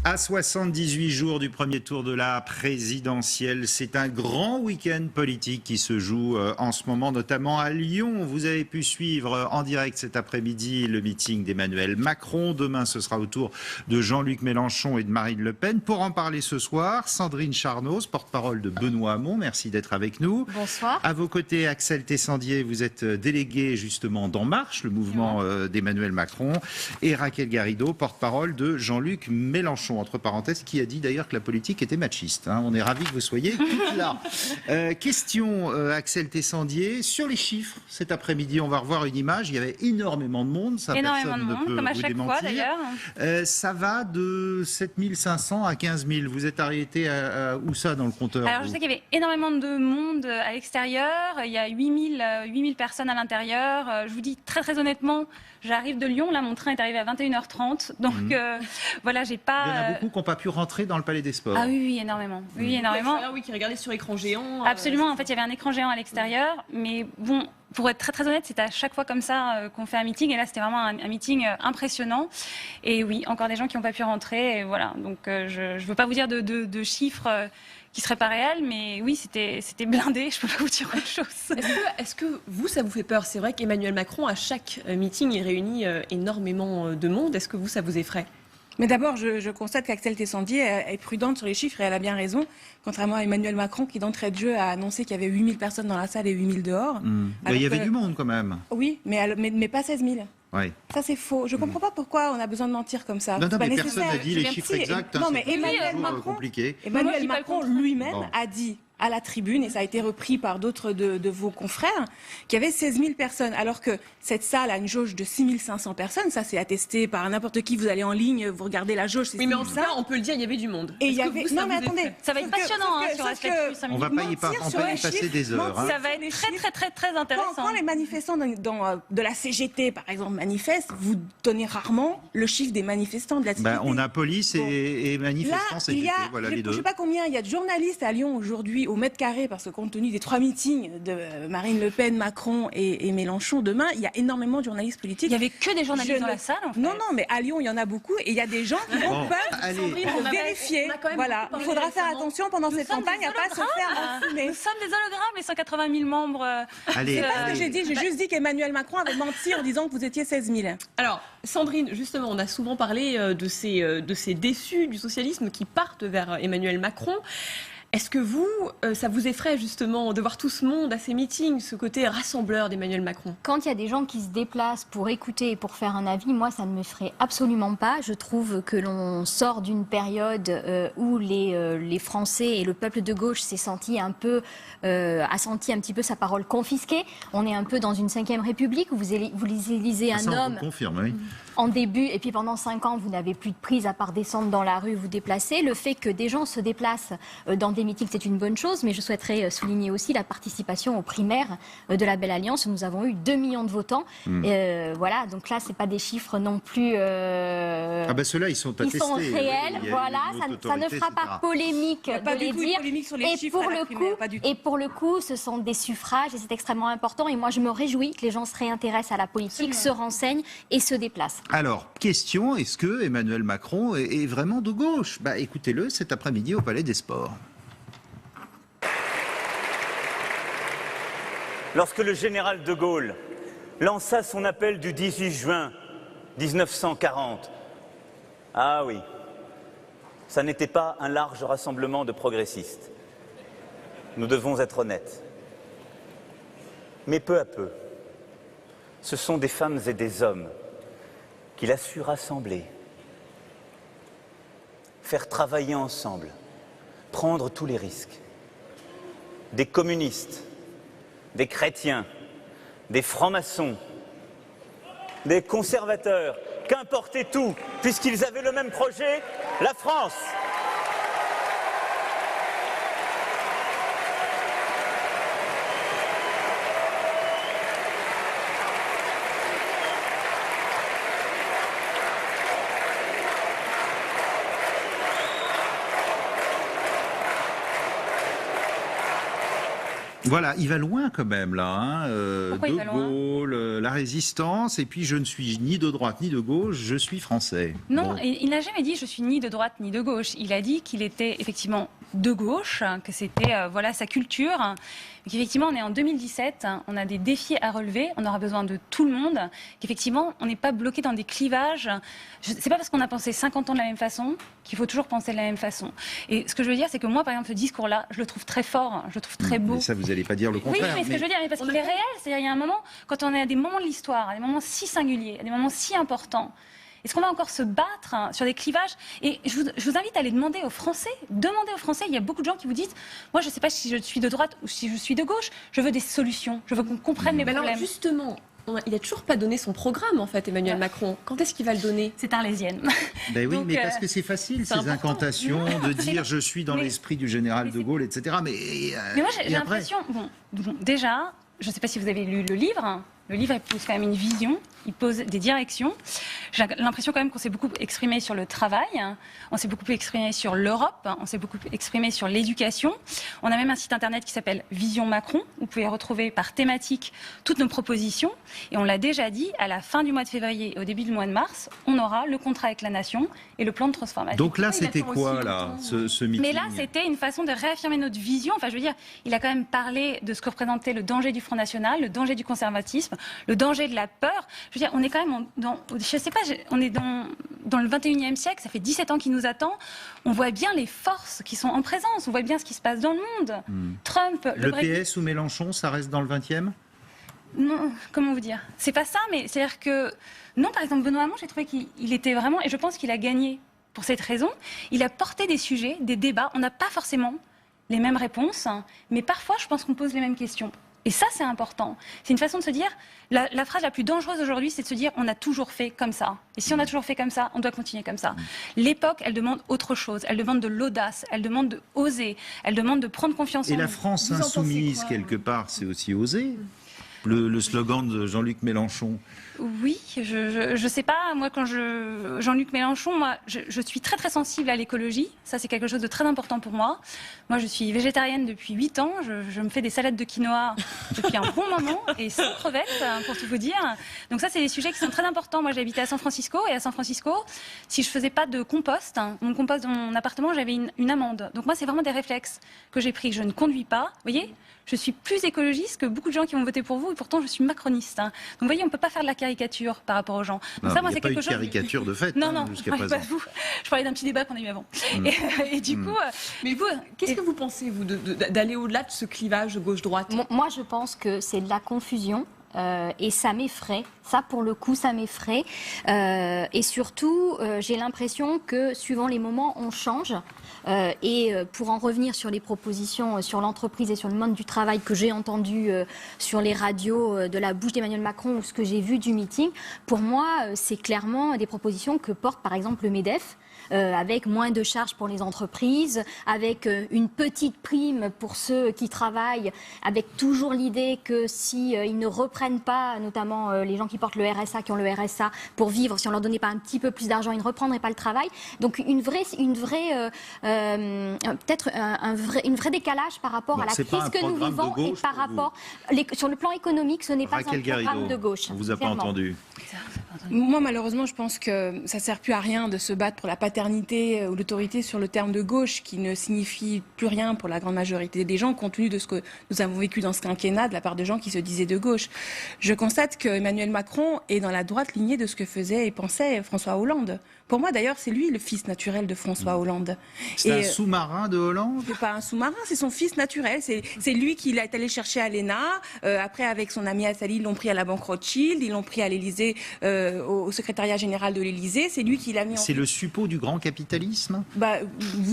À 78 jours du premier tour de la présidentielle, c'est un grand week-end politique qui se joue en ce moment, notamment à Lyon. Vous avez pu suivre en direct cet après-midi le meeting d'Emmanuel Macron. Demain, ce sera au tour de Jean-Luc Mélenchon et de Marine Le Pen. Pour en parler ce soir, Sandrine Charnoz, porte-parole de Benoît Hamon. Merci d'être avec nous. Bonsoir. À vos côtés, Axel Tessandier, vous êtes délégué justement d'En Marche, le mouvement d'Emmanuel Macron. Et Raquel Garrido, porte-parole de Jean-Luc Mélenchon. Entre parenthèses, qui a dit d'ailleurs que la politique était machiste. On est ravis que vous soyez toutes là. Question, Axel Tessandier, sur les chiffres. Cet après-midi, on va revoir une image. Il y avait énormément de monde. Ça, énormément de monde, ne peut comme à vous chaque démentir. fois d'ailleurs. Ça va de 7500 à 15 000. Vous êtes arrêté où ça dans le compteur? Alors je sais qu'il y avait énormément de monde à l'extérieur. Il y a 8000 personnes à l'intérieur. Je vous dis très très honnêtement, j'arrive de Lyon. Là, mon train est arrivé à 21h30. Donc voilà, j'ai pas... Il y en a beaucoup qui n'ont pas pu rentrer dans le Palais des Sports. Ah oui, énormément. Oui, énormément. Oui, qui regardait sur écran géant. Absolument. En fait, il y avait un écran géant à l'extérieur. Mais bon, pour être très très honnête, c'est à chaque fois comme ça qu'on fait un meeting. Et là, c'était vraiment un meeting impressionnant. Et oui, encore des gens qui n'ont pas pu rentrer. Et voilà. Donc, je ne veux pas vous dire de chiffres qui ne seraient pas réels. Mais oui, c'était blindé. Je ne peux pas vous dire autre chose. Est-ce que vous, ça vous fait peur? C'est vrai qu'Emmanuel Macron, à chaque meeting, il réunit énormément de monde. Est-ce que vous, ça vous effraie? Mais d'abord, je constate qu'Axel Tessandier est prudente sur les chiffres et elle a bien raison, contrairement à Emmanuel Macron qui, d'entrée de jeu, a annoncé qu'il y avait 8000 personnes dans la salle et 8000 dehors. Il y avait du monde quand même. Oui, mais pas 16 000. Ouais. Ça, c'est faux. Je ne comprends pas pourquoi on a besoin de mentir comme ça. Non, C'est pas mais nécessaire. personne n'a dit les chiffres exacts. Non, mais c'est Emmanuel toujours Macron, compliqué. Emmanuel Macron lui-même Bon. a dit à la tribune, et ça a été repris par d'autres de vos confrères, qu'il y avait 16 000 personnes, alors que cette salle a une jauge de 6 500 personnes. Ça, c'est attesté par n'importe qui. Vous allez en ligne, vous regardez la jauge, c'est 6 Oui, mais en 500. tout cas, on peut le dire, il y avait du monde. Et il y Est-ce que avait... vous, ça Non, mais vous attendez. effraie? Ça va être passionnant sur Aspect Plus. On va pas y passer des heures. Ça va être très très très très intéressant. Quand les manifestants de la CGT, par exemple, manifestent, vous donnez rarement le chiffre des manifestants de la CGT. On a police et manifestants, Là, CGT, voilà les je ne deux. sais pas combien, il y a de journalistes à Lyon aujourd'hui au mètre carré, parce que compte tenu des 3 meetings de Marine Le Pen, Macron et Mélenchon demain, il y a énormément de journalistes politiques. Il n'y avait que des journalistes dans la salle, en fait. Non, mais à Lyon, il y en a beaucoup et il y a des gens qui ont peur pour vérifier. Voilà, il faudra faire attention pendant cette campagne à ne pas se faire enfumer. Nous sommes des hologrammes, les 180 000 membres. Allez. C'est pas ce que j'ai dit, j'ai juste dit qu'Emmanuel Macron avait menti en disant que vous étiez 16 000. Alors, Sandrine, justement, on a souvent parlé de ces déçus du socialisme qui partent vers Emmanuel Macron. Est-ce que vous, ça vous effraie justement de voir tout ce monde à ces meetings, ce côté rassembleur d'Emmanuel Macron? Quand il y a des gens qui se déplacent pour écouter et pour faire un avis, moi, ça ne me ferait absolument pas. Je trouve que l'on sort d'une période où les Français et le peuple de gauche s'est senti un peu, a senti un petit peu sa parole confisquée. On est un peu dans une 5e République où vous élisez un homme Confirme, oui. en début et puis pendant 5 ans, vous n'avez plus de prise à part descendre dans la rue, vous déplacer. Le fait que des gens se déplacent dans des meetings, c'est une bonne chose, mais je souhaiterais souligner aussi la participation aux primaires de la Belle Alliance. Nous avons eu 2 millions de votants. Voilà, donc là, c'est pas des chiffres non plus. Ceux-là, ils sont attestés. Ils sont réels, voilà. Ça ne fera pas polémique de les dire. Et pour le coup, ce sont des suffrages et c'est extrêmement important. Et moi, je me réjouis que les gens se réintéressent à la politique, se renseignent et se déplacent. Alors, question, est-ce que Emmanuel Macron est vraiment de gauche? Écoutez-le cet après-midi au Palais des Sports. Lorsque le général de Gaulle lança son appel du 18 juin 1940, ah oui, ça n'était pas un large rassemblement de progressistes. Nous devons être honnêtes. Mais peu à peu, ce sont des femmes et des hommes qu'il a su rassembler, faire travailler ensemble, prendre tous les risques. Des communistes, des chrétiens, des francs-maçons, des conservateurs, qu'importe et tout, puisqu'ils avaient le même projet, la France. Voilà, il va loin quand même là. Hein. Pourquoi il va De loin Gaulle, la résistance, et puis je ne suis ni de droite ni de gauche, je suis français. Non, Bon. il n'a jamais dit je suis ni de droite ni de gauche. Il a dit qu'il était effectivement de gauche, que c'était voilà sa culture. Qu'effectivement, on est en 2017, on a des défis à relever, on aura besoin de tout le monde, qu'effectivement, on n'est pas bloqué dans des clivages. C'est pas parce qu'on a pensé 50 ans de la même façon qu'il faut toujours penser de la même façon. Et ce que je veux dire, c'est que moi, par exemple, ce discours-là, je le trouve très fort, je le trouve très beau. Mais ça, vous n'allez pas dire le Oui, contraire. mais ce que je veux dire, parce qu'il est réel, c'est-à-dire il y a un moment, quand on est à des moments de l'histoire, à des moments si singuliers, à des moments si importants, est-ce qu'on va encore se battre sur des clivages? Et je vous invite à aller demander aux Français. Demandez aux Français. Il y a beaucoup de gens qui vous disent moi, je ne sais pas si je suis de droite ou si je suis de gauche. Je veux des solutions. Je veux qu'on comprenne mes problèmes. Alors justement, il n'a toujours pas donné son programme, en fait, Emmanuel Macron. Quand est-ce qu'il va le donner? C'est arlésienne. Ben oui, Donc, mais parce que c'est facile, ces important. incantations, de dire je suis dans Mais- l'esprit du général de Gaulle, etc. Mais moi, j'ai et après l'impression. Bon, déjà, je ne sais pas si vous avez lu le livre. Le livre, il pose quand même une vision, il pose des directions. J'ai l'impression quand même qu'on s'est beaucoup exprimé sur le travail, on s'est beaucoup exprimé sur l'Europe, on s'est beaucoup exprimé sur l'éducation. On a même un site internet qui s'appelle Vision Macron. Vous pouvez retrouver par thématique toutes nos propositions. Et on l'a déjà dit, à la fin du mois de février et au début du mois de mars, on aura le contrat avec la nation et le plan de transformation. Donc là, il c'était attend quoi, aussi là, longtemps. ce meeting? Mais là, c'était une façon de réaffirmer notre vision. Enfin, je veux dire, il a quand même parlé de ce que représentait le danger du Front National, le danger du conservatisme, le danger de la peur. Je veux dire, on est quand même je sais pas, on est dans le 21e siècle, ça fait 17 ans qu'il nous attend. On voit bien les forces qui sont en présence, on voit bien ce qui se passe dans le monde. Trump, Le Brexit. PS ou Mélenchon, ça reste dans le 20e? Non, comment vous dire? C'est pas ça, mais c'est-à-dire que... Non, par exemple, Benoît Hamon, j'ai trouvé qu'il était vraiment... Et je pense qu'il a gagné pour cette raison. Il a porté des sujets, des débats. On n'a pas forcément les mêmes réponses, mais parfois, je pense qu'on pose les mêmes questions. Et ça, c'est important. C'est une façon de se dire... La phrase la plus dangereuse aujourd'hui, c'est de se dire on a toujours fait comme ça. Et si on a toujours fait comme ça, on doit continuer comme ça. L'époque, elle demande autre chose. Elle demande de l'audace. Elle demande de oser. Elle demande de prendre confiance en Et la nous. France Vous en pensez insoumise, quoi, quelque part, c'est aussi oser. Le slogan de Jean-Luc Mélenchon. Oui, je sais pas. Moi, Jean-Luc Mélenchon, moi, je suis très très sensible à l'écologie. Ça, c'est quelque chose de très important pour moi. Moi, je suis végétarienne depuis 8 ans. Je me fais des salades de quinoa depuis un bon moment et sans crevettes, pour tout vous dire. Donc ça, c'est des sujets qui sont très importants. Moi, j'habitais à San Francisco et à San Francisco, si je faisais pas de compost, mon compost dans mon appartement, j'avais une amende. Donc moi, c'est vraiment des réflexes que j'ai pris. Je ne conduis pas. Vous voyez, je suis plus écologiste que beaucoup de gens qui vont voter pour vous et pourtant je suis macroniste. Donc vous voyez, on ne peut pas faire de la caricature par rapport aux gens. Donc Non, ça, il moi, n'y c'est a pas eu quelque de chose. caricature de fait Non, non, je jusqu'à parlais présent. pas de vous. Je parlais d'un petit débat qu'on a eu avant. Et du coup, Mais vous, qu'est-ce que vous pensez, vous, d'aller au-delà de ce clivage gauche-droite? Moi, je pense que c'est de la confusion. Et ça m'effraie. Ça, pour le coup, ça m'effraie. Et surtout, j'ai l'impression que, suivant les moments, on change. Et pour en revenir sur les propositions sur l'entreprise et sur le monde du travail que j'ai entendu sur les radios de la bouche d'Emmanuel Macron ou ce que j'ai vu du meeting, pour moi, c'est clairement des propositions que porte, par exemple, le MEDEF. Avec moins de charges pour les entreprises, avec une petite prime pour ceux qui travaillent, avec toujours l'idée que si ils ne reprennent pas, notamment les gens qui portent le RSA, qui ont le RSA pour vivre, si on leur donnait pas un petit peu plus d'argent, ils ne reprendraient pas le travail. Donc peut-être un vrai décalage par rapport à la c'est pas crise un que nous programme de vivons et gauche par pour vous. rapport sur le plan économique, ce n'est pas Raquel un programme Garrido, de gauche. on vous a pas clairement. entendu. Moi, malheureusement, je pense que ça sert plus à rien de se battre pour la paternité ou l'autorité sur le terme de gauche, qui ne signifie plus rien pour la grande majorité des gens, compte tenu de ce que nous avons vécu dans ce quinquennat de la part de gens qui se disaient de gauche. Je constate que Emmanuel Macron est dans la droite lignée de ce que faisait et pensait François Hollande. Pour moi, d'ailleurs, c'est lui le fils naturel de François Hollande. C'est un sous-marin de Hollande? C'est pas un sous-marin, c'est son fils naturel. C'est lui qui l'a allé chercher à l'ENA. Après, avec son ami Attali, ils l'ont pris à la Banque Rothschild, ils l'ont pris à l'Élysée, au secrétariat général de l'Élysée. C'est lui qui l'a mis en... C'est le suppôt du grand capitalisme?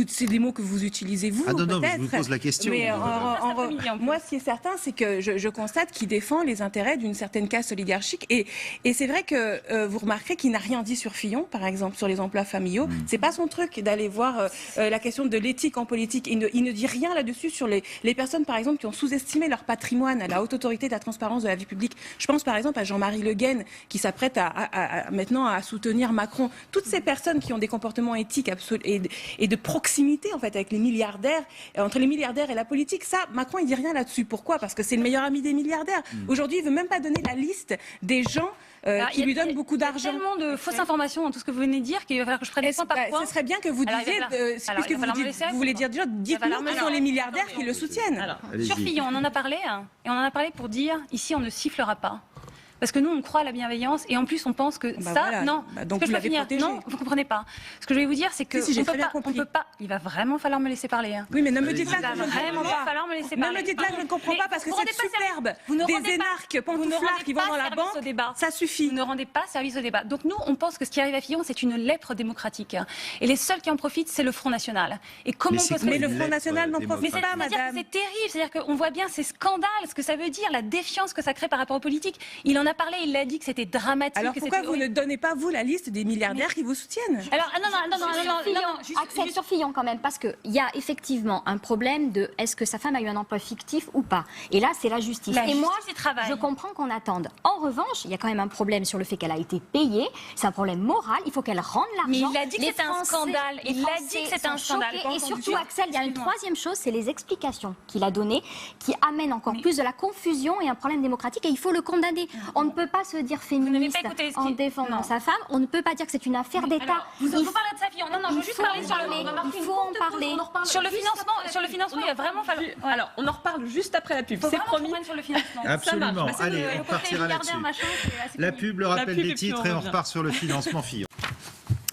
C'est des mots que vous utilisez, vous, Ah non, non, peut-être. je vous pose la question. Mais en moi, ce qui est certain, c'est que je constate qu'il défend les intérêts d'une certaine caste oligarchique. Et c'est vrai que vous remarquerez qu'il n'a rien dit sur Fillon, par exemple, sur les emplois familiaux. C'est pas son truc d'aller voir la question de l'éthique en politique. Il ne dit rien là-dessus sur les personnes, par exemple, qui ont sous-estimé leur patrimoine à la haute autorité de la transparence de la vie publique. Je pense, par exemple, à Jean-Marie Le Guen, qui s'apprête maintenant à soutenir Macron. Toutes ces personnes qui ont des comportements comportement éthique et de proximité en fait avec les milliardaires, entre les milliardaires et la politique. Ça, Macron il dit rien là-dessus. Pourquoi? Parce que c'est le meilleur ami des milliardaires. Aujourd'hui, il veut même pas donner la liste des gens qui lui donnent beaucoup d'argent. Il y a tellement de fausses informations dans tout ce que vous venez de dire qu'il va falloir que je prenne point par point. Ce serait bien que vous disiez, puisque vous voulez dire, dites-nous qui sont les milliardaires qui le soutiennent. Sur Fillon, on en a parlé, et on en a parlé pour dire, ici on ne sifflera pas. Parce que nous, on croit à la bienveillance et en plus, on pense que non. Donc que je peux finir. protégé. Non, vous ne comprenez pas. Ce que je vais vous dire, c'est que on peut pas. Il va vraiment falloir me laisser parler. Oui, mais ne me dites pas que je ne vraiment comprends pas. falloir me laisser parler. Ne me dites pas que je ne comprends pas parce que c'est superbe. Vous ne Des énarques pantouflards qui vont dans la banque, ça suffit. Vous ne rendez pas service au débat. Donc nous, on pense que ce qui arrive à Fillon, c'est une lèpre démocratique. Et les seuls qui en profitent, c'est le Front National. Et comment on peut se... Mais le Front National n'en profite pas, madame. C'est terrible. C'est-à-dire qu'on voit bien ces scandales, ce que ça veut dire, la défiance que ça crée par rapport aux politiques. Il en a parlé, il l'a dit que c'était dramatique. Alors pourquoi vous ne donnez pas, vous, la liste des milliardaires qui vous soutiennent? Alors, Axel, sur Fillon quand même, parce qu'il y a effectivement un problème de est-ce que sa femme a eu un emploi fictif ou pas. Et là, c'est la justice. Et moi, je comprends qu'on attende. En revanche, il y a quand même un problème sur le fait qu'elle a été payée. C'est un problème moral. Il faut qu'elle rende l'argent. Mais il a dit que c'était un scandale. Il a dit que c'était un scandale. Et surtout, Axel, il y a une troisième chose, c'est les explications qu'il a données, qui amènent encore plus de la confusion et un problème démocratique. Et il faut le condamner. On ne peut pas se dire féministe en défendant sa femme. On ne peut pas dire que c'est une affaire d'État. Vous parlez de sa fille. Non, je veux juste parler sur il faut en parler. Sur le financement, il va vraiment falloir. Alors, on en reparle juste après la pub. C'est promis. Sur le financement. Absolument. Allez, on partira là-dessus. La pub, le rappel des titres et on repart sur le financement Fillon.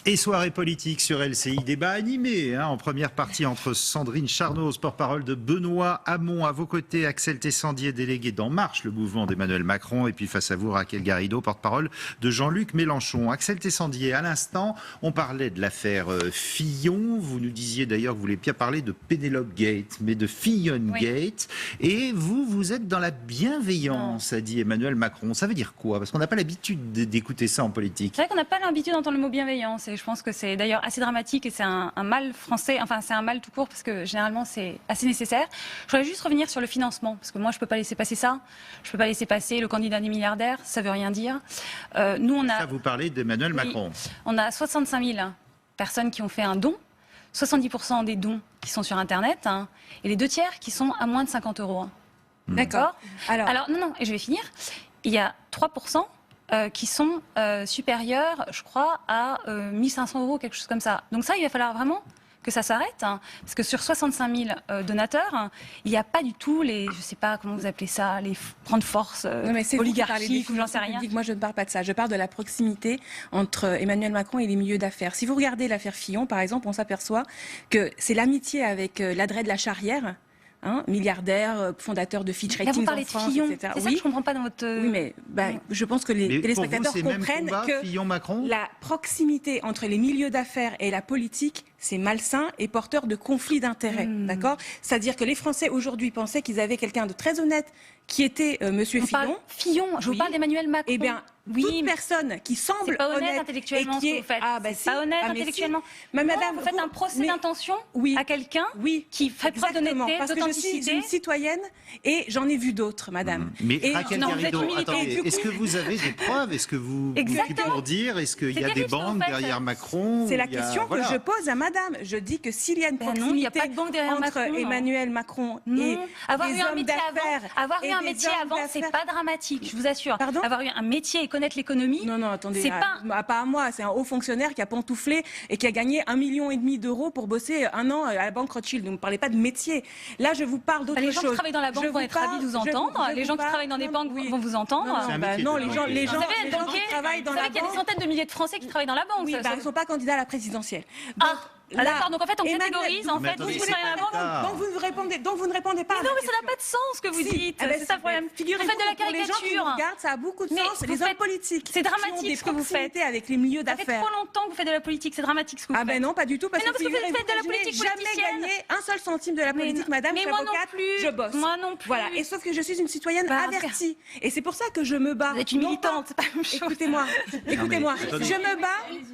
Et soirée politique sur LCI, débat animé en première partie entre Sandrine Charnoz, porte-parole de Benoît Hamon, à vos côtés Axel Tessandier, délégué d'En Marche, le mouvement d'Emmanuel Macron, et puis face à vous Raquel Garrido, porte-parole de Jean-Luc Mélenchon. Axel Tessandier, à l'instant, on parlait de l'affaire Fillon, vous nous disiez d'ailleurs que vous vouliez bien parler de Penelope Gate, mais de Fillon Gate, et vous êtes dans la bienveillance, a dit Emmanuel Macron. Ça veut dire quoi? Parce qu'on n'a pas l'habitude d'écouter ça en politique. C'est vrai qu'on n'a pas l'habitude d'entendre le mot bienveillance. Et je pense que c'est d'ailleurs assez dramatique et c'est un mal français, enfin c'est un mal tout court parce que généralement c'est assez nécessaire. Je voudrais juste revenir sur le financement parce que moi je ne peux pas laisser passer ça. Je ne peux pas laisser passer le candidat des milliardaires, ça ne veut rien dire. Nous on a... Ça, vous parlez d'Emmanuel Macron. On a 65 000 personnes qui ont fait un don, 70% des dons qui sont sur Internet et les 2 tiers qui sont à moins de 50 €. D'accord. Alors non, et je vais finir. Il y a 3% qui sont supérieurs, je crois, à 1500 €, quelque chose comme ça. Donc ça, il va falloir vraiment que ça s'arrête, parce que sur 65 000 donateurs, il n'y a pas du tout les, je ne sais pas comment vous appelez ça, les grandes forces oligarchiques ou j'en sais rien. Moi, je ne parle pas de ça. Je parle de la proximité entre Emmanuel Macron et les milieux d'affaires. Si vous regardez l'affaire Fillon, par exemple, on s'aperçoit que c'est l'amitié avec l'Adret de la Charrière, milliardaire, fondateur de Fitch Ratings en France, etc. C'est ça que je ne comprends pas dans votre... Oui, mais je pense que les téléspectateurs comprennent que Fillon-Macron, la proximité entre les milieux d'affaires et la politique, c'est malsain et porteur de conflits d'intérêts. D'accord ? C'est-à-dire que les Français aujourd'hui pensaient qu'ils avaient quelqu'un de très honnête qui était Monsieur Fillon. Je vous parle d'Emmanuel Macron. Eh bien, toute personne qui semble pas honnête et intellectuellement qui ce que vous faites. c'est pas honnête intellectuellement. Mais madame, vous faites un procès d'intention à quelqu'un qui fait preuve d'honnêteté, parce que je suis une citoyenne et j'en ai vu d'autres, madame. Mais Raquel Garrido, attendez, est-ce que vous avez des preuves? Est-ce que vous pour dire, est-ce qu'il y a des banques derrière Macron? C'est la question que je pose à madame. Je dis que s'il y a une proximité entre Emmanuel Macron et des hommes d'affaires, avoir eu un métier avant, c'est pas dramatique, je vous assure. Pardon ? Avoir eu un métier et connaître l'économie. Non, attendez, pas à moi, c'est un haut fonctionnaire qui a pantouflé et qui a gagné 1,5 million d'euros pour bosser 1 an à la banque Rothschild. Ne me parlez pas de métier. Là, je vous parle d'autre chose. Les gens qui travaillent dans la banque vont être ravis de vous entendre. Les gens qui travaillent dans des banques vont vous entendre. Non, les gens qui travaillent dans la banque. Il y a des centaines de milliers de Français qui travaillent dans la banque. Oui, ils ne sont pas candidats à la présidentielle. D'accord, donc en fait on catégorise, donc vous ne répondez pas. Non mais ça n'a pas de sens ce que vous dites, c'est ça le problème. Vous faites de la caricature. Les gens qui nous regardent, ça a beaucoup de sens. Les hommes politiques, c'est dramatique ce que vous faites. Avec les milieux d'affaires. Ça fait trop longtemps que vous faites de la politique, c'est dramatique ce que vous faites. Ah ben non, pas du tout, parce que vous faites de la politique politicienne. Jamais gagné un seul centime de la politique, madame. Mais moi non plus. Je bosse. Moi non plus. Voilà, et sauf que je suis une citoyenne avertie. Et c'est pour ça que je me bats. Vous êtes une militante, c'est pas la même chose. Écoutez-moi.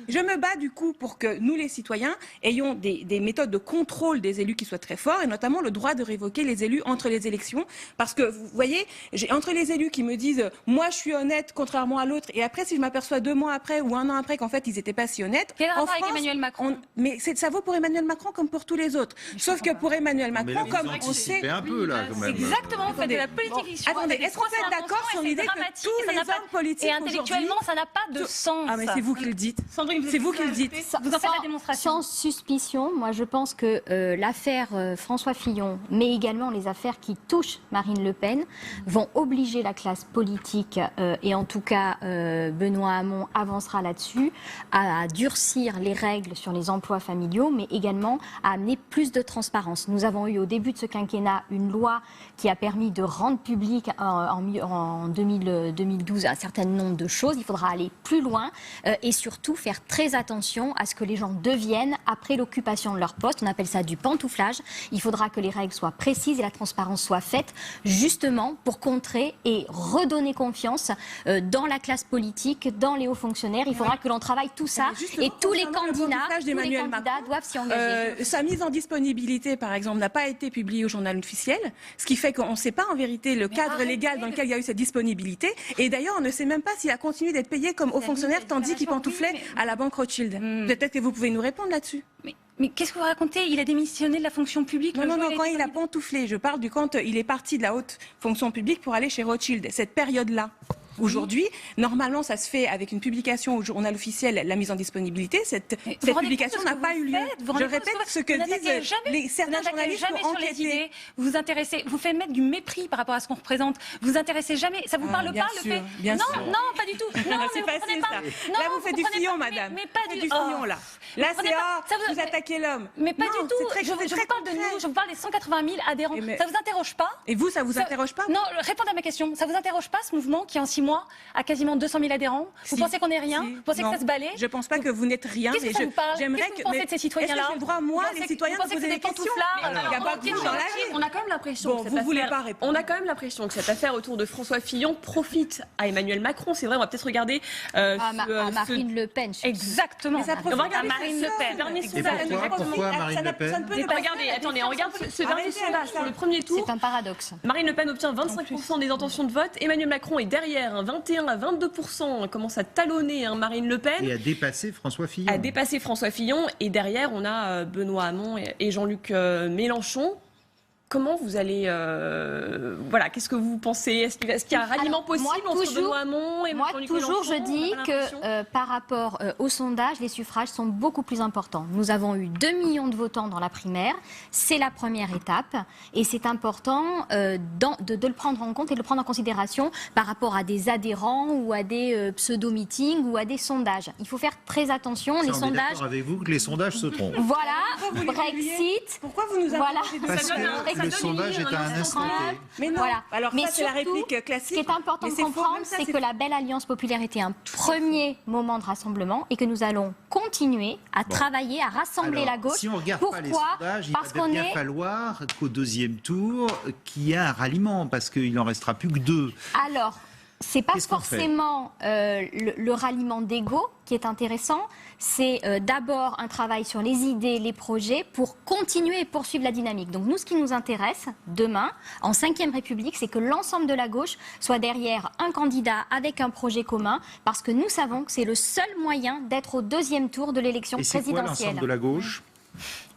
Je me bats du coup pour que nous les citoyens ayons des méthodes de contrôle des élus qui soient très forts, et notamment le droit de révoquer les élus entre les élections. Parce que, vous voyez, j'ai entre les élus qui me disent « moi je suis honnête contrairement à l'autre », et après si je m'aperçois 2 mois après ou 1 an après qu'en fait ils n'étaient pas si honnêtes. Quel en rapport avec France, Emmanuel Macron mais ça vaut pour Emmanuel Macron comme pour tous les autres. Sauf que pour Emmanuel Mais là, Macron, vous comme on anticipez sait... un peu, là, quand même. Exactement, vous faites de la politique fiction. Attendez, est-ce qu'on peut être d'accord sur l'idée que tous les hommes politiques et intellectuellement, ça n'a pas de sens. Ah mais c'est vous qui le dites. Sandrine, C'est vous qui le dites. Vous en faites la démonstration. Sans suspicion, moi je pense que l'affaire François Fillon, mais également les affaires qui touchent Marine Le Pen, vont obliger la classe politique, et en tout cas Benoît Hamon avancera là-dessus, à durcir les règles sur les emplois familiaux, mais également à amener plus de transparence. Nous avons eu au début de ce quinquennat une loi qui a permis de rendre public en 2012 un certain nombre de choses. Il faudra aller plus loin et surtout faire très attention à ce que les gens deviennent après l'occupation de leur poste. On appelle ça du pantouflage. Il faudra que les règles soient précises et la transparence soit faite justement pour contrer et redonner confiance dans la classe politique, dans les hauts fonctionnaires. Il faudra que l'on travaille tout ça et tous les candidats doivent s'y engager. Sa mise en disponibilité, par exemple, n'a pas été publiée au journal officiel, ce qui fait qu'on ne sait pas en vérité le cadre légal dans lequel il y a eu cette disponibilité. Et d'ailleurs, on ne sait même pas s'il a continué d'être payé comme haut fonctionnaire tandis qu'il pantouflait à la banque Rothschild. Peut-être que vous pouvez nous répondre là-dessus. Mais qu'est-ce que vous racontez? Il a démissionné de la fonction publique. Non, quand il a pantouflé, je parle du quand il est parti de la haute fonction publique pour aller chez Rothschild. Cette période-là. Aujourd'hui, normalement, ça se fait avec une publication au journal officiel, la mise en disponibilité. Cette publication n'a pas eu lieu. Je répète ce que disent certains journalistes pour enquêter. Vous vous intéressez, vous faites mettre du mépris par rapport à ce qu'on représente. Vous vous intéressez jamais. Ça vous parle pas le fait? Non, pas du tout. Non, c'est facile ça. Là, vous faites du fillon, madame. Mais pas du fillon là. Là, c'est vous attaquez l'homme. Mais pas du tout. Je vous parle de nous. Je vous parle des 180 000 adhérents. Ça vous interroge pas? Et vous, ça vous interroge pas? Non, répondez à ma question. Ça vous interroge pas ce mouvement qui en 6 mois a quasiment 200 000 adhérents? Vous pensez qu'on est rien? Vous pensez que ça se balaye? Je pense pas que vous n'êtes rien. Qu'est-ce que ça vous parle? Qu'est-ce que vous pensez de ces citoyens-là? Est-ce que j'ai le droit, moi, les citoyens, de poser des questions? Il n'y a pas de dans la vie. On a quand même l'impression que vous voulez pas répondre. On a quand même l'impression que cette affaire autour de François Fillon profite à Emmanuel Macron. C'est vrai, on va peut-être regarder à Marine Le Pen. Exactement. On va regarder Marine Le Pen. Et pourquoi Marine Le Pen? Regardez, attendez, on regarde ce dernier sondage pour le premier tour. C'est un paradoxe. Marine Le Pen obtient 25% des intentions de vote. Emmanuel Macron est derrière, 21 à 22%. Commence à talonner Marine Le Pen. Et à dépasser François Fillon. A dépassé François Fillon. Et derrière, on a Benoît Hamon et Jean-Luc Mélenchon. Comment vous allez... voilà, qu'est-ce que vous pensez? Est-ce qu'il y a un ralliement possible entre Benoît Hamon et Jean-Luc Mélenchon? Moi, toujours, je dis que par rapport au sondage, les suffrages sont beaucoup plus importants. Nous avons eu 2 millions de votants dans la primaire. C'est la première étape. Et c'est important de le prendre en compte et de le prendre en considération par rapport à des adhérents ou à des pseudo-meetings ou à des sondages. Il faut faire très attention. Les sondages... d'accord avec vous que les sondages se trompent. Voilà, Brexit. Pourquoi vous nous avez Parce que le sondage est à un instant T. Mais non. Voilà. Alors mais ça, c'est la réplique classique. Ce qui est important de comprendre, c'est que la Belle Alliance Populaire était un premier moment de rassemblement et que nous allons continuer à travailler, à rassembler la gauche. Si on ne regarde Pourquoi? pas les sondages, il va bien falloir qu'au deuxième tour, qu'il y ait un ralliement, parce qu'il n'en restera plus que 2. Alors, c'est pas forcément le ralliement d'ego qui est intéressant, c'est d'abord un travail sur les idées, les projets, pour continuer et poursuivre la dynamique. Donc nous, ce qui nous intéresse demain, en 5e République, c'est que l'ensemble de la gauche soit derrière un candidat avec un projet commun, parce que nous savons que c'est le seul moyen d'être au deuxième tour de l'élection présidentielle. Et c'est quoi l'ensemble de la gauche ?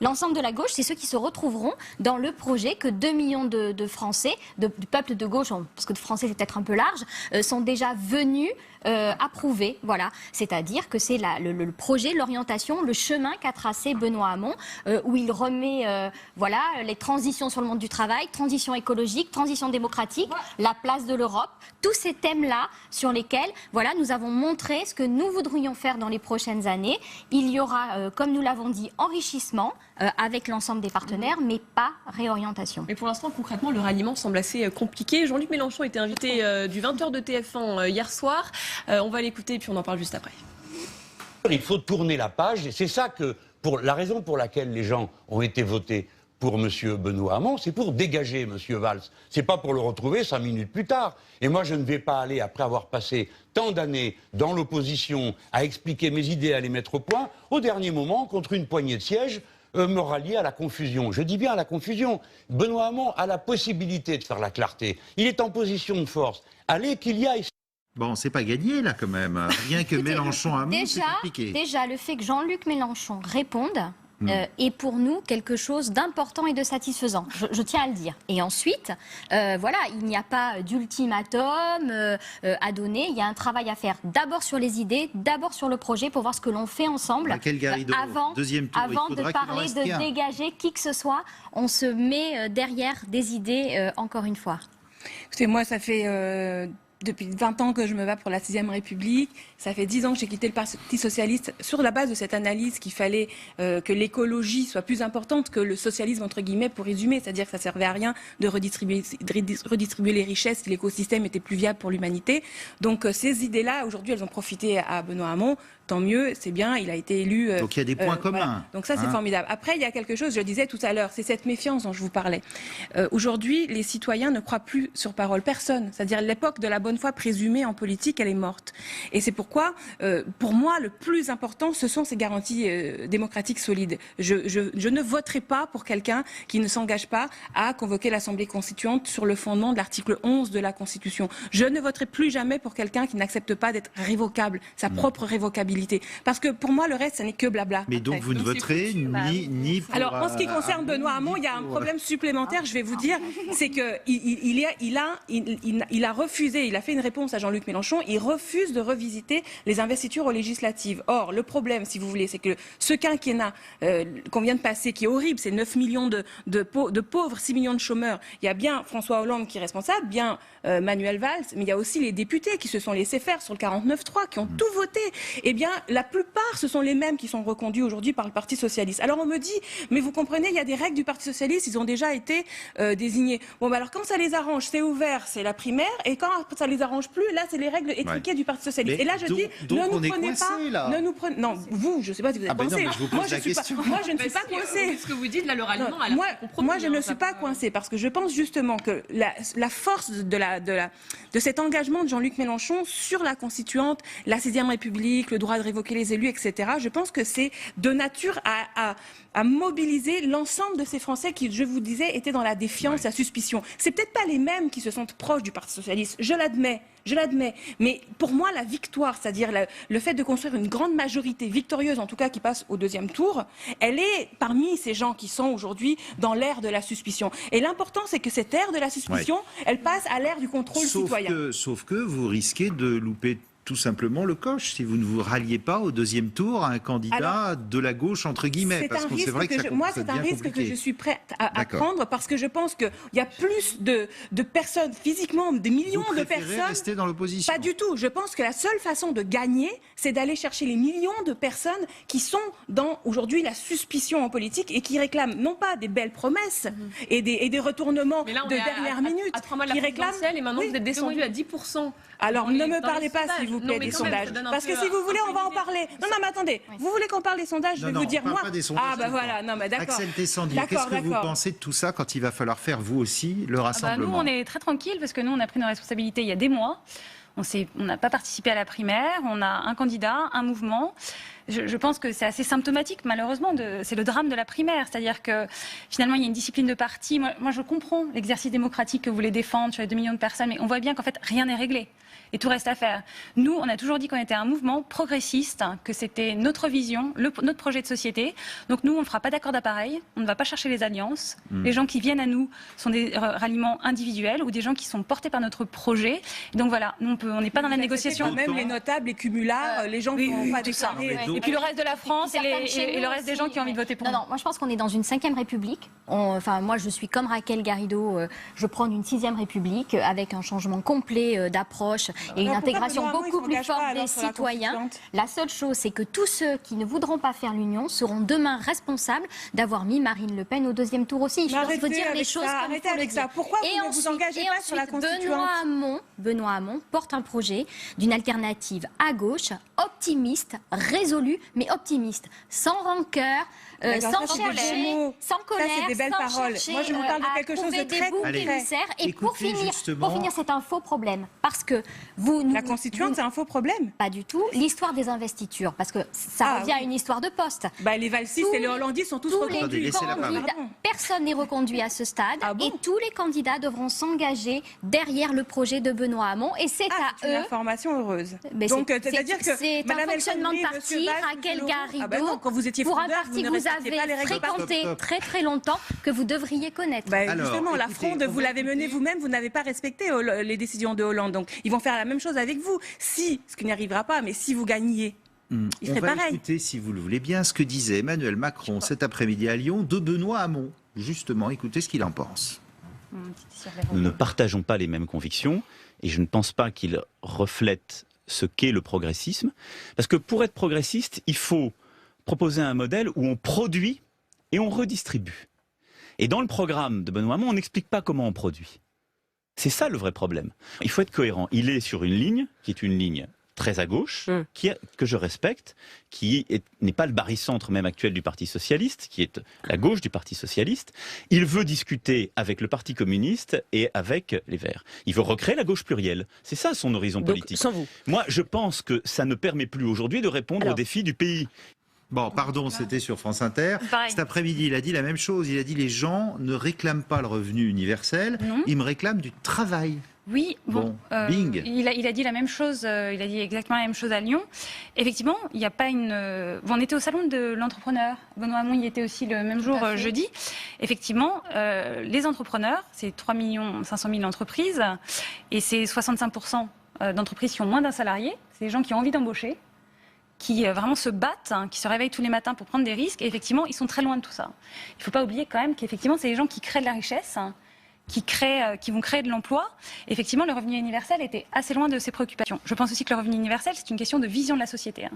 L'ensemble de la gauche, c'est ceux qui se retrouveront dans le projet que 2 millions de Français, du peuple de gauche, parce que de Français c'est peut-être un peu large, sont déjà venus approuver. Voilà. C'est-à-dire que c'est le projet, l'orientation, le chemin qu'a tracé Benoît Hamon, où il remet les transitions sur le monde du travail, transition écologique, transition démocratique, la place de l'Europe, tous ces thèmes-là sur lesquels nous avons montré ce que nous voudrions faire dans les prochaines années. Il y aura, comme nous l'avons dit, enrichissement avec l'ensemble des partenaires, mais pas réorientation. Mais pour l'instant, concrètement, le ralliement semble assez compliqué. Jean-Luc Mélenchon était invité du 20h de TF1 hier soir. On va l'écouter et puis on en parle juste après. Il faut tourner la page et c'est ça que, la raison pour laquelle les gens ont été votés pour M. Benoît Hamon, c'est pour dégager M. Valls. C'est pas pour le retrouver 5 minutes plus tard. Et moi, je ne vais pas aller, après avoir passé tant d'années dans l'opposition, à expliquer mes idées, à les mettre au point, au dernier moment, contre une poignée de sièges, me rallier à la confusion. Je dis bien à la confusion. Benoît Hamon a la possibilité de faire la clarté. Il est en position de force. Allez, qu'il y aille. Bon, c'est pas gagné là quand même. Rien que Écoutez, Mélenchon à Hamon, c'est compliqué. Déjà, le fait que Jean-Luc Mélenchon réponde est pour nous quelque chose d'important et de satisfaisant. Je tiens à le dire. Et ensuite, voilà, il n'y a pas d'ultimatum à donner. Il y a un travail à faire d'abord sur les idées, d'abord sur le projet pour voir ce que l'on fait ensemble. Raquel Garrido, deuxième tour, avant de parler de dégager qui que ce soit, on se met derrière des idées, encore une fois. Écoutez, moi, ça fait depuis 20 ans que je me bats pour la 6e République. Ça fait 10 ans que j'ai quitté le Parti Socialiste sur la base de cette analyse qu'il fallait que l'écologie soit plus importante que le socialisme, entre guillemets, pour résumer. C'est-à-dire que ça servait à rien de redistribuer les richesses si l'écosystème était plus viable pour l'humanité. Donc ces idées-là, aujourd'hui, elles ont profité à Benoît Hamon. Tant mieux, c'est bien, il a été élu. Donc il y a des points communs. Voilà. Donc ça, c'est formidable. Après, il y a quelque chose, je le disais tout à l'heure, c'est cette méfiance dont je vous parlais. Aujourd'hui, les citoyens ne croient plus sur parole personne. C'est-à-dire l'époque de la bonne foi présumée en politique, elle est morte. Et c'est pourquoi, pour moi, le plus important, ce sont ces garanties démocratiques solides. Je ne voterai pas pour quelqu'un qui ne s'engage pas à convoquer l'Assemblée constituante sur le fondement de l'article 11 de la Constitution. Je ne voterai plus jamais pour quelqu'un qui n'accepte pas d'être révocable, sa propre révocabilité. Parce que pour moi, le reste, ça n'est que blabla. Mais donc vous ne voterez ni pour... Alors, en ce qui concerne Benoît Hamon, il y a un problème supplémentaire, je vais vous dire, c'est qu'il a refusé, il a fait une réponse à Jean-Luc Mélenchon, il refuse de revisiter les investitures aux législatives. Or, le problème, si vous voulez, c'est que ce quinquennat qu'on vient de passer, qui est horrible, c'est 9 millions de pauvres, 6 millions de chômeurs. Il y a bien François Hollande qui est responsable, bien Manuel Valls, mais il y a aussi les députés qui se sont laissés faire sur le 49.3, qui ont tout voté. Eh bien, la plupart, ce sont les mêmes qui sont reconduits aujourd'hui par le Parti Socialiste. Alors on me dit, mais vous comprenez, il y a des règles du Parti Socialiste, ils ont déjà été désignés. Bon, bah alors quand ça les arrange, c'est ouvert, c'est la primaire, et quand ça les arrange plus, là, c'est les règles étriquées du Parti Socialiste. Mais et là, je dis, ne nous prenez pas, ne nous prenez... Non, vous, je ne sais pas si vous êtes coincé. Moi, je ne suis pas coincée. Ce que vous dites, là, le ralliement, Moi, je ne suis pas coincée, parce que je pense justement que la force de cet engagement de Jean-Luc Mélenchon sur la constituante, la 6e République, le droit de révoquer les élus, etc. Je pense que c'est de nature à mobiliser l'ensemble de ces Français qui, je vous disais, étaient dans la défiance, la suspicion. C'est peut-être pas les mêmes qui se sentent proches du Parti Socialiste, je l'admets. Mais pour moi, la victoire, c'est-à-dire le fait de construire une grande majorité victorieuse, en tout cas qui passe au 2e tour, elle est parmi ces gens qui sont aujourd'hui dans l'ère de la suspicion. Et l'important, c'est que cette ère de la suspicion, elle passe à l'ère du contrôle citoyen. Sauf que vous risquez de louper tout simplement le coche si vous ne vous ralliez pas au 2e tour à un candidat de la gauche, entre guillemets. Parce que c'est vrai que moi, c'est un risque que je suis prête à prendre parce que je pense qu'il y a plus de personnes, physiquement, des millions de personnes. Rester dans l'opposition? Pas du tout. Je pense que la seule façon de gagner, c'est d'aller chercher les millions de personnes qui sont dans, aujourd'hui, la suspicion en politique et qui réclament non pas des belles promesses et des retournements de dernière minute. À 3 mois de la présidentielle, et maintenant vous êtes descendu à 10%. Alors ne me parlez pas, s'il vous plaît, des sondages. Parce que si vous voulez, on va en parler. Non, mais attendez. Vous voulez qu'on parle des sondages? Je vais vous dire, moi. Ah, bah voilà. Non, mais d'accord. Axel Tessandier, qu'est-ce que vous pensez de tout ça quand il va falloir faire, vous aussi, le rassemblement? Nous, on est très tranquille parce que nous, on a pris nos responsabilités il y a des mois. On n'a pas participé à la primaire. On a un candidat, un mouvement. Je pense que c'est assez symptomatique, malheureusement, c'est le drame de la primaire. C'est-à-dire que, finalement, il y a une discipline de parti. Moi, je comprends l'exercice démocratique que vous voulez défendre sur les 2 millions de personnes, mais on voit bien qu'en fait, rien n'est réglé. Et tout reste à faire. Nous, on a toujours dit qu'on était un mouvement progressiste, que c'était notre vision, notre projet de société. Donc nous, on ne fera pas d'accord d'appareil, on ne va pas chercher les alliances. Les gens qui viennent à nous sont des ralliements individuels ou des gens qui sont portés par notre projet. Et donc voilà, nous, on n'est pas dans la négociation. Même les notables, les cumulards, les gens qui n'ont pas déclaré. Et puis le reste de la France et le reste des gens qui ont envie de voter pour nous. Non, moi je pense qu'on est dans une 5e République. Enfin, moi je suis comme Raquel Garrido, je prends une 6e République avec un changement complet d'approche et une intégration beaucoup plus forte des citoyens. La seule chose, c'est que tous ceux qui ne voudront pas faire l'union seront demain responsables d'avoir mis Marine Le Pen au 2e tour aussi. Il faut dire les choses comme il faut le dire. Pourquoi vous ne vous engagez pas sur la constituante? Benoît Hamon porte un projet d'une alternative à gauche, optimiste, résolue, mais optimiste, sans rancœur, sans colère, sans des belles paroles. Moi, je vous parle de quelque chose de très concret. Et pour finir, c'est un faux problème. Parce que La constituante, c'est un faux problème. Pas du tout. L'histoire des investitures, parce que ça revient à une histoire de poste. Les Valsis et les Hollandais sont tous reconduits. Personne n'est reconduit à ce stade et tous les candidats devront s'engager derrière le projet de Benoît Hamon et c'est à eux. Une information heureuse. Donc c'est-à-dire que c'est un fonctionnement de parti, Raquel Garrido, quand vous étiez pour un parti que vous avez fréquenté très très longtemps, que vous devriez connaître. Justement, la fronde, vous l'avez menée vous-même, vous n'avez pas respecté les décisions de Hollande. Donc ils vont faire la même chose avec vous. Si, ce qui n'y arrivera pas, mais si vous gagnez. On va écouter, si vous le voulez bien, ce que disait Emmanuel Macron cet après-midi à Lyon de Benoît Hamon. Justement, écoutez ce qu'il en pense. Nous ne partageons pas les mêmes convictions et je ne pense pas qu'il reflète ce qu'est le progressisme. Parce que pour être progressiste, il faut proposer un modèle où on produit et on redistribue. Et dans le programme de Benoît Hamon, on n'explique pas comment on produit. C'est ça le vrai problème. Il faut être cohérent. Il est sur une ligne qui est une ligne très à gauche, que je respecte, qui n'est pas le barycentre même actuel du Parti Socialiste, qui est la gauche du Parti Socialiste. Il veut discuter avec le Parti communiste et avec les Verts. Il veut recréer la gauche plurielle. C'est ça son horizon politique. Sans vous. Moi, je pense que ça ne permet plus aujourd'hui de répondre aux défis du pays. Bon, pardon, c'était sur France Inter. Pareil. Cet après-midi, il a dit la même chose. Il a dit les gens ne réclament pas le revenu universel, ils me réclament du travail. Oui, bing. Il a dit la même chose, il a dit exactement la même chose à Lyon. Effectivement, il n'y a pas une... on était au salon de l'entrepreneur. Benoît Hamon y était aussi le même jour, jeudi. Effectivement, les entrepreneurs, c'est 3 500 000 entreprises et c'est 65% d'entreprises qui ont moins d'un salarié. C'est des gens qui ont envie d'embaucher, qui vraiment se battent, qui se réveillent tous les matins pour prendre des risques. Et effectivement, ils sont très loin de tout ça. Il ne faut pas oublier quand même qu'effectivement, c'est les gens qui créent de la richesse, qui vont créer de l'emploi. Effectivement, le revenu universel était assez loin de ces préoccupations. Je pense aussi que le revenu universel, c'est une question de vision de la société.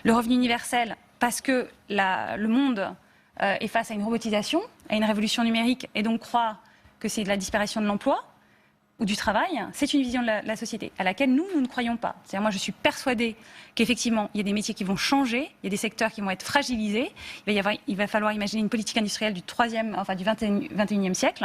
Le revenu universel, parce que le monde est face à une robotisation, à une révolution numérique, et donc croit que c'est de la disparition de l'emploi ou du travail, c'est une vision de la société à laquelle nous ne croyons pas. C'est-à-dire, moi, je suis persuadée qu'effectivement, il y a des métiers qui vont changer, il y a des secteurs qui vont être fragilisés. Il va falloir imaginer une politique industrielle du 21e siècle.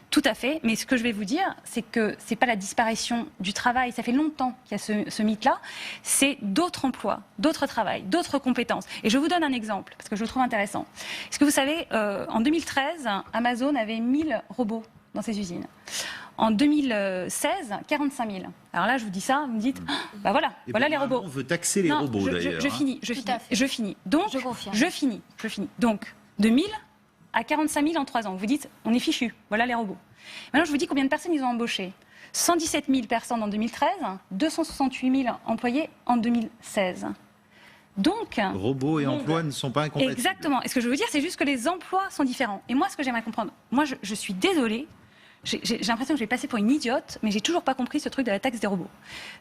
Tout à fait. Mais ce que je vais vous dire, c'est que c'est pas la disparition du travail. Ça fait longtemps qu'il y a ce mythe-là. C'est d'autres emplois, d'autres travails, d'autres compétences. Et je vous donne un exemple, parce que je le trouve intéressant. Est-ce que vous savez, en 2013, Amazon avait 1000 robots dans ses usines. En 2016, 45 000. Alors là, je vous dis ça, vous me dites, voilà les robots. On veut taxer les robots, d'ailleurs. Je finis. Donc, je finis. Donc, de 1000 à 45 000 en 3 ans. Vous dites, on est fichu, voilà les robots. Maintenant, je vous dis combien de personnes ils ont embauché. 117 000 personnes en 2013, 268 000 employés en 2016. Donc, robots et emplois ne sont pas incompatibles. Exactement. Et ce que je veux dire, c'est juste que les emplois sont différents. Et moi, ce que j'aimerais comprendre, moi, je suis désolée, j'ai l'impression que je vais passer pour une idiote, mais j'ai toujours pas compris ce truc de la taxe des robots.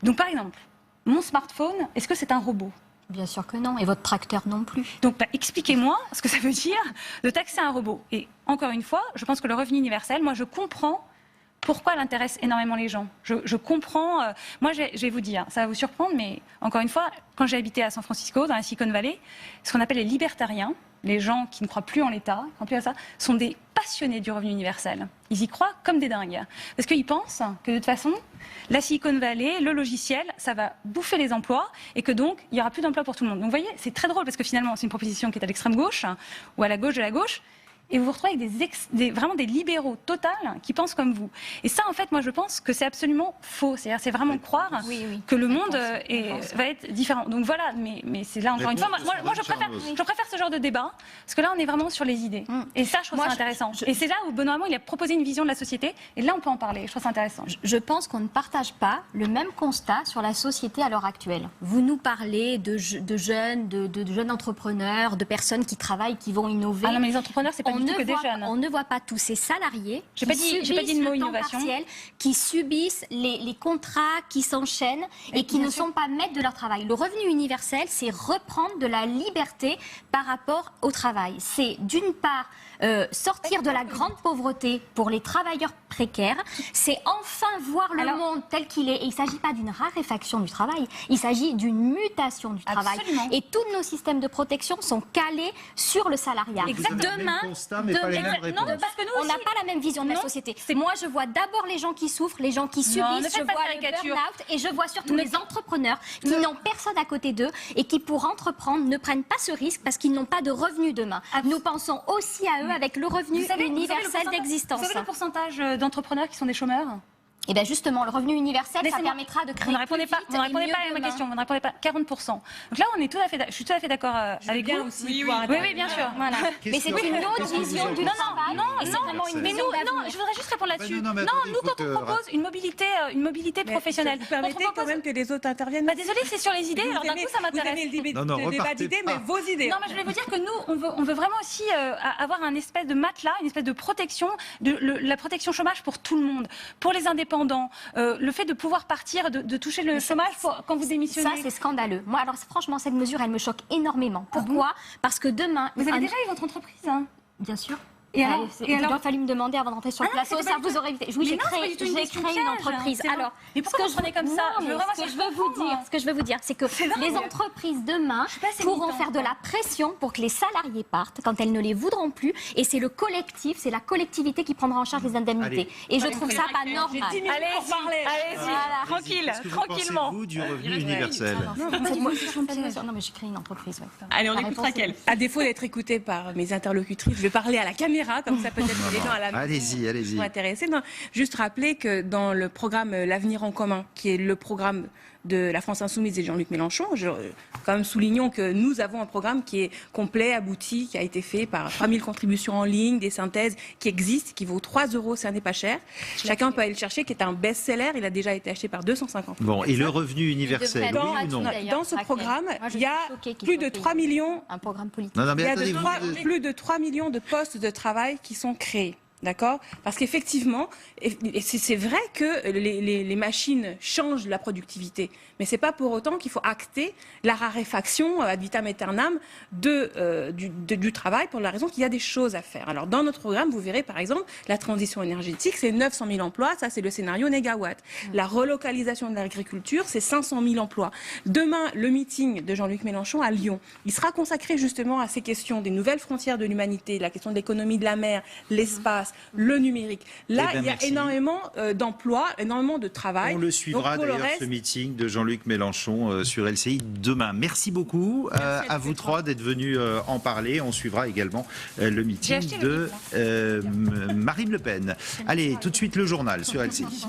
Donc, par exemple, mon smartphone, est-ce que c'est un robot ? Bien sûr que non, et votre tracteur non plus. Donc, expliquez-moi ce que ça veut dire de taxer un robot. Et encore une fois, je pense que le revenu universel, moi, je comprends pourquoi elle intéresse énormément les gens. Je comprends. Moi, je vais vous dire, ça va vous surprendre, mais encore une fois, quand j'ai habité à San Francisco, dans la Silicon Valley, ce qu'on appelle les libertariens, les gens qui ne croient plus en l'État, sont des passionnés du revenu universel. Ils y croient comme des dingues. Parce qu'ils pensent que de toute façon, la Silicon Valley, le logiciel, ça va bouffer les emplois et que donc, il n'y aura plus d'emplois pour tout le monde. Donc vous voyez, c'est très drôle parce que finalement, c'est une proposition qui est à l'extrême gauche ou à la gauche de la gauche. Et vous vous retrouvez avec vraiment des libéraux totaux qui pensent comme vous. Et ça, en fait, moi, je pense que c'est absolument faux. C'est-à-dire, c'est vraiment croire que le monde va être différent. Donc voilà, mais c'est là, encore une fois, moi je préfère ce genre de débat, parce que là, on est vraiment sur les idées. Et ça, je trouve ça intéressant. Et c'est là où Benoît Hamon, il a proposé une vision de la société, et là, on peut en parler. Je trouve ça intéressant. Je pense qu'on ne partage pas le même constat sur la société à l'heure actuelle. Vous nous parlez de jeunes entrepreneurs, de personnes qui travaillent, qui vont innover. Ah non, mais les entrepreneurs, c'est pas on ne voit pas tous ces salariés qui subissent le temps partiel, qui subissent les contrats qui s'enchaînent et qui ne sont pas maîtres de leur travail. Le revenu universel, c'est reprendre de la liberté par rapport au travail. C'est d'une part sortir de la grande pauvreté pour les travailleurs précaires, c'est enfin voir le monde tel qu'il est. Et il ne s'agit pas d'une raréfaction du travail, il s'agit d'une mutation du travail. Absolument. Et tous nos systèmes de protection sont calés sur le salariat. Demain, constat, mais pas les mêmes réponses. Non, parce que nous On n'a aussi- pas la même vision de la Non, société. Moi, je vois d'abord les gens qui souffrent, les gens qui subissent, ne je faites pas vois de le caricature. burn-out et je vois surtout les entrepreneurs qui n'ont personne à côté d'eux et qui, pour entreprendre, ne prennent pas ce risque parce qu'ils n'ont pas de revenus demain. Nous pensons aussi à eux avec le revenu universel d'existence. Vous savez le pourcentage d'entrepreneurs qui sont des chômeurs? Et bien justement, le revenu universel, ça Laissez-moi- permettra de créer Vous ne répondez plus pas, vite vous ne et répondez mieux pas à ma demain. question, vous ne répondez pas. 40%. Donc là, je suis tout à fait d'accord avec bien vous. aussi Oui, pouvoir Oui, oui, bien sûr. Voilà. Mais c'est une autre vision du travail. et c'est vraiment une Mais vision nous, non, d'avenir. je voudrais juste répondre là-dessus. non, mais non, attendez, nous, il faut quand on que- propose une mobilité Mais professionnelle, Vous permettez quand on quand propose- même que les autres interviennent. Bah, désolé, c'est sur les idées, alors d'un coup, ça Vous aimez m'intéresse. le débat, Non, le débat repartez d'idées, pas. mais vos idées. Non, mais je voulais vous dire que nous, on veut vraiment aussi avoir un espèce de matelas, une espèce de protection, la protection chômage pour tout le monde, pour les indépendants, le fait de pouvoir partir, de toucher le chômage quand vous démissionnez. Ça, c'est scandaleux. Moi, alors franchement, cette mesure, elle me choque énormément. Pourquoi Parce que demain... Vous avez déjà eu votre entreprise, hein? Bien sûr. Et alors, Il aurait fallu me demander avant d'entrer sur le Ah non, plateau, c'était ça pas du vous tout- aurait évité. Oui, Mais j'ai non, c'est pas créé, du tout une j'ai question créé une piège, entreprise. c'est vrai. Alors, Mais pourquoi vous prenez comme ça? Non, Je veux mais vraiment ce que essayer je veux de vous comprendre. dire, ce que je veux vous dire, c'est que les entreprises demain suis pas assez pourront militante, faire de la pression pour que les salariés partent quand elles ne les voudront plus. Et c'est le collectif, c'est la collectivité qui prendra en charge les indemnités. Et je trouve ça pas normal. Allez-y, Voilà. tranquille, Qu'est-ce que vous tranquillement. pensez-vous du revenu universel? Non, mais j'ai créé une entreprise. Allez, on La écoutera réponse est- quelle À défaut d'être écouté par mes interlocutrices, je vais parler à la caméra, comme ça peut-être que les gens à la Allez-y, allez-y. sont intéressés. Non, juste rappeler que dans le programme L'Avenir en commun, qui est le programme de la France Insoumise et Jean-Luc Mélenchon, quand même soulignons que nous avons un programme qui est complet, abouti, qui a été fait par 3000 contributions en ligne, des synthèses qui existent, qui vaut 3 €, ça n'est pas cher. Chacun peut aller le chercher, qui est un best-seller, il a déjà été acheté par 250 000 Bon, et le personnes. revenu universel, devrait oui être ou non? gratuit, d'ailleurs. Dans ce programme, Moi, je il y a suis choquée qu'il plus soit de payé. 3 millions Un programme politique. Non, mais il y a attendez, plus de 3 millions de postes de travail qui sont créés. D'accord? Parce qu'effectivement, et c'est vrai que les machines changent la productivité, mais c'est pas pour autant qu'il faut acter la raréfaction ad vitam aeternam du travail, pour la raison qu'il y a des choses à faire. Alors dans notre programme, vous verrez par exemple la transition énergétique, c'est 900 000 emplois, ça c'est le scénario négawatt. La relocalisation de l'agriculture, c'est 500 000 emplois. Demain, le meeting de Jean-Luc Mélenchon à Lyon, il sera consacré justement à ces questions des nouvelles frontières de l'humanité, la question de l'économie de la mer, l'espace, le numérique. Là, Eh ben, il y a merci. énormément d'emplois, énormément de travail. On le suivra Donc, pour le d'ailleurs, reste- ce meeting de Jean-Luc Mélenchon sur LCI demain. Merci beaucoup à vous trois d'être venus en parler. On suivra également le meeting acheté de Marine Le Pen. Allez, tout de suite le journal sur LCI.